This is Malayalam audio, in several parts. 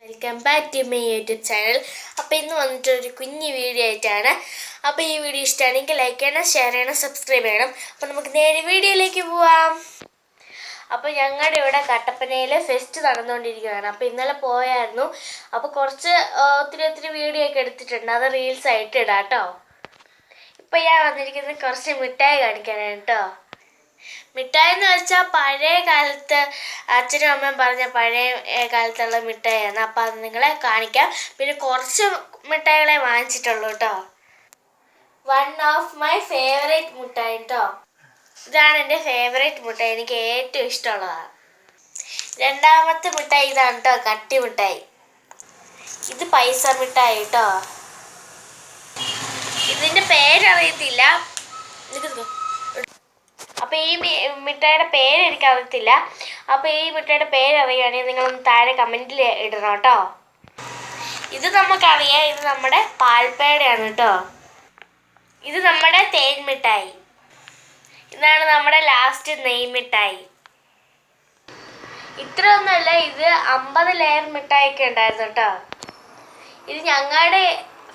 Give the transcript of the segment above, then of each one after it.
Welcome back to my YouTube channel. അപ്പോൾ ഇന്ന് വന്നിട്ടൊരു കുഞ്ഞു വീഡിയോ ആയിട്ടാണ്. അപ്പോൾ ഈ വീഡിയോ ഇഷ്ടമാണെങ്കിൽ ലൈക്ക് ചെയ്യണം, ഷെയർ ചെയ്യണം, സബ്സ്ക്രൈബ് ചെയ്യണം. അപ്പോൾ നമുക്ക് നേരെ വീഡിയോയിലേക്ക് പോവാം. അപ്പോൾ ഞങ്ങളുടെ ഇവിടെ കട്ടപ്പനയിൽ ഫെസ്റ്റ് നടന്നുകൊണ്ടിരിക്കുകയാണ്. അപ്പോൾ ഇന്നലെ പോയായിരുന്നു. അപ്പോൾ കുറച്ച് ഒത്തിരി വീഡിയോ ഒക്കെ എടുത്തിട്ടുണ്ട്. അത് റീൽസ് ആയിട്ട് ഇടാം കേട്ടോ. ഇപ്പോൾ ഞാൻ വന്നിരിക്കുന്നത് കുറച്ച് മിഠായി കാണിക്കാനാണ് കേട്ടോ. മിഠായി എന്ന് വെച്ചാൽ പഴയ കാലത്ത് അച്ഛനും അമ്മയും പറഞ്ഞ പഴയ കാലത്തുള്ള മിഠായിയാണ്. അപ്പം അത് നിങ്ങളെ കാണിക്കാം. പിന്നെ കുറച്ച് മിഠായികളെ വാങ്ങിച്ചിട്ടുള്ളൂ കേട്ടോ. വൺ ഓഫ് മൈ ഫേവറേറ്റ് മിഠായി കേട്ടോ. ഇതാണ് എൻ്റെ ഫേവറേറ്റ് മിഠായി, എനിക്ക് ഏറ്റവും ഇഷ്ടമുള്ളതാണ്. രണ്ടാമത്തെ മിഠായി ഇതാണ് കേട്ടോ, കട്ടി മിഠായി. ഇത് പൈസ മിഠായി കേട്ടോ. ഇതിൻ്റെ പേരറിയത്തില്ല. അപ്പോൾ ഈ മിഠായിയുടെ പേര് എനിക്കറിയത്തില്ല. അപ്പോൾ ഈ മിഠായിയുടെ പേരറിയുകയാണെങ്കിൽ നിങ്ങളൊന്ന് താഴെ കമൻറ്റിൽ ഇടണം കേട്ടോ. ഇത് നമുക്കറിയാം, ഇത് നമ്മുടെ പാൽപ്പേടയാണ് കേട്ടോ. ഇത് നമ്മുടെ തേൻ മിഠായി. ഇതാണ് നമ്മുടെ ലാസ്റ്റ് നെയ് മിഠായി. ഇത്രയൊന്നുമല്ല, ഇത് 50 ലെയർ മിഠായിയൊക്കെ ഉണ്ടായിരുന്നു കേട്ടോ. ഇത് ഞങ്ങളുടെ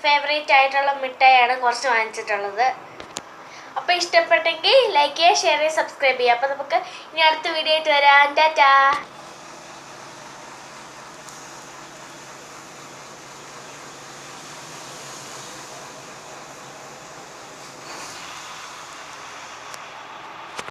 ഫേവറേറ്റ് ആയിട്ടുള്ള മിഠായിയാണ് കുറച്ച് വാങ്ങിച്ചിട്ടുള്ളത്. അപ്പോൾ ഇഷ്ടപ്പെട്ടെങ്കിൽ ലൈക്ക് ചെയ്യുക, ഷെയർ ചെയ്യുക, സബ്സ്ക്രൈബ് ചെയ്യുക. അപ്പോൾ നമുക്ക് ഇനി അടുത്ത വീഡിയോ ആയിട്ട് വരാം. ടാറ്റാ.